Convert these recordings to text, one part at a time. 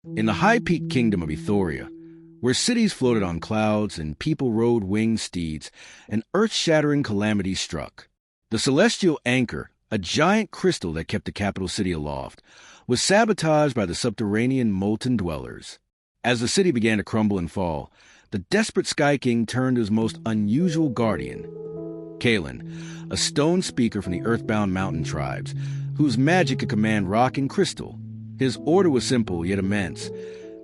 In the high-peaked kingdom of Aethoria, where cities floated on clouds and people rode winged steeds, an earth-shattering calamity struck. The celestial anchor, a giant crystal that kept the capital city aloft, was sabotaged by the subterranean Molten Dwellers. As the city began to crumble and fall, the desperate Sky King turned to his most unusual guardian, Kaelen, a stone speaker from the earthbound mountain tribes, whose magic could command rock and crystal. His order was simple yet immense.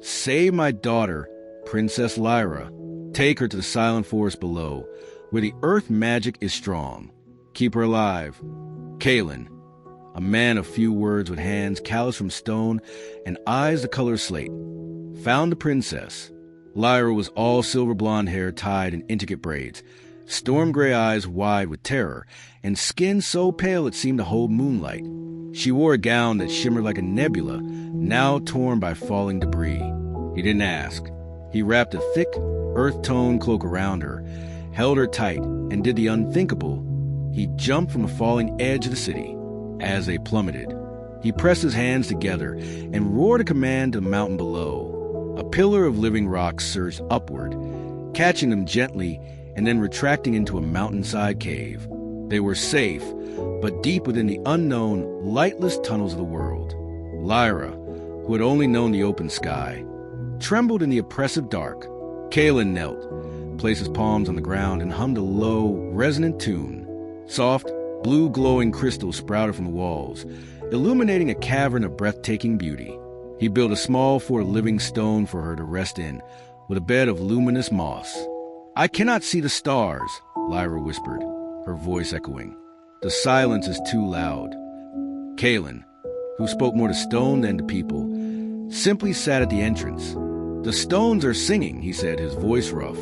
Save my daughter, Princess Lyra. Take her to the silent forest below, where the earth magic is strong. Keep her alive. Kaelen, a man of few words with hands calloused from stone and eyes the color slate, found the princess. Lyra was all silver blonde hair tied in intricate braids, storm-gray eyes wide with terror, and skin so pale it seemed to hold moonlight. She wore a gown that shimmered like a nebula, now torn by falling debris. He didn't ask. He wrapped a thick, earth-toned cloak around her, held her tight, and did the unthinkable. He jumped from the falling edge of the city. As they plummeted, he pressed his hands together and roared a command to the mountain below. A pillar of living rock surged upward, catching them gently and then retracting into a mountainside cave. They were safe, but deep within the unknown, lightless tunnels of the world. Lyra, who had only known the open sky, trembled in the oppressive dark. Kaelen knelt, placed his palms on the ground, and hummed a low, resonant tune. Soft, blue glowing crystals sprouted from the walls, illuminating a cavern of breathtaking beauty. He built a small fort of living stone for her to rest in, with a bed of luminous moss. "I cannot see the stars," Lyra whispered, her voice echoing. "The silence is too loud." Kaelen, who spoke more to stone than to people, simply sat at the entrance. "The stones are singing," he said, his voice rough.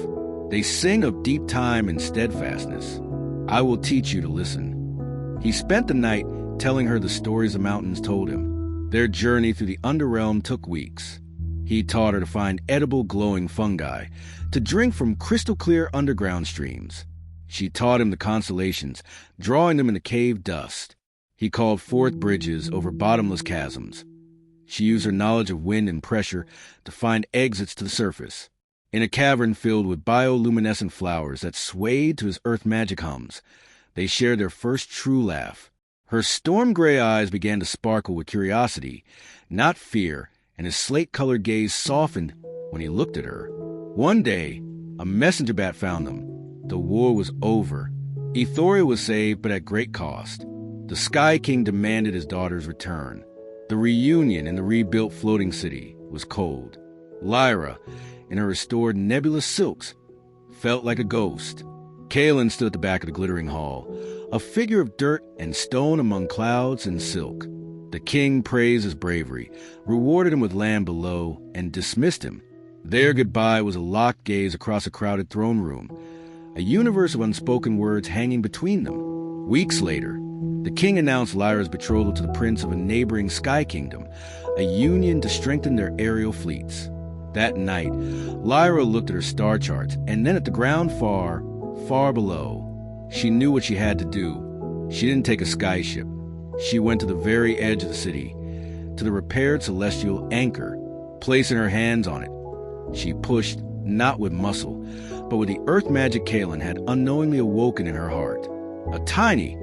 "They sing of deep time and steadfastness. I will teach you to listen." He spent the night telling her the stories the mountains told him. Their journey through the underrealm took weeks. He taught her to find edible glowing fungi, to drink from crystal-clear underground streams. She taught him the constellations, drawing them in the cave dust. He called forth bridges over bottomless chasms. She used her knowledge of wind and pressure to find exits to the surface. In a cavern filled with bioluminescent flowers that swayed to his earth magic hums, they shared their first true laugh. Her storm-gray eyes began to sparkle with curiosity, not fear, and his slate-colored gaze softened when he looked at her. One day, a messenger bat found them. The war was over. Aethoria was saved, but at great cost. The Sky King demanded his daughter's return. The reunion in the rebuilt floating city was cold. Lyra, in her restored nebulous silks, felt like a ghost. Kaelen stood at the back of the glittering hall, a figure of dirt and stone among clouds and silk. The king praised his bravery, rewarded him with land below, and dismissed him. Their goodbye was a locked gaze across a crowded throne room, a universe of unspoken words hanging between them. Weeks later, the king announced Lyra's betrothal to the prince of a neighboring sky kingdom, a union to strengthen their aerial fleets. That night, Lyra looked at her star charts and then at the ground far, far below. She knew what she had to do. She didn't take a skyship. She went to the very edge of the city, to the repaired celestial anchor, placing her hands on it. She pushed, not with muscle, but with the earth magic Kaelen had unknowingly awoken in her heart. A tiny,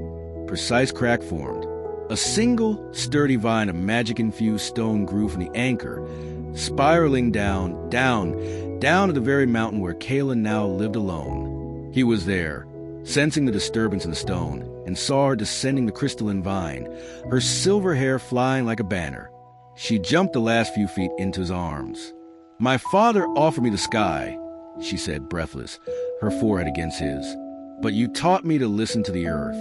precise crack formed. A single, sturdy vine of magic-infused stone grew from the anchor, spiraling down to the very mountain where Kaelen now lived alone. He was there, sensing the disturbance in the stone, and saw her descending the crystalline vine, her silver hair flying like a banner. She jumped the last few feet into his arms. "My father offered me the sky," she said, breathless, her forehead against his. "But you taught me to listen to the earth,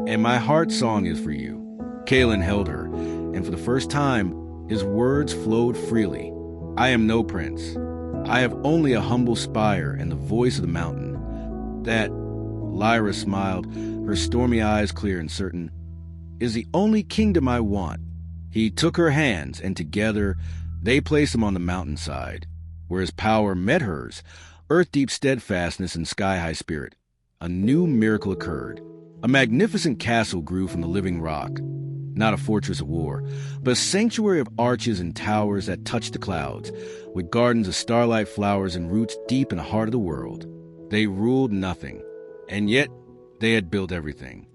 and my heart's song is for you." Kaelen held her, and for the first time, his words flowed freely. "I am no prince. I have only a humble spire and the voice of the mountain. That," Lyra smiled, her stormy eyes clear and certain, "is the only kingdom I want." He took her hands, and together they placed him on the mountainside, where his power met hers, earth-deep steadfastness and sky-high spirit. A new miracle occurred. A magnificent castle grew from the living rock. not a fortress of war, but a sanctuary of arches and towers that touch the clouds, with gardens of starlight flowers and roots deep in the heart of the world. They ruled nothing, and yet they had built everything.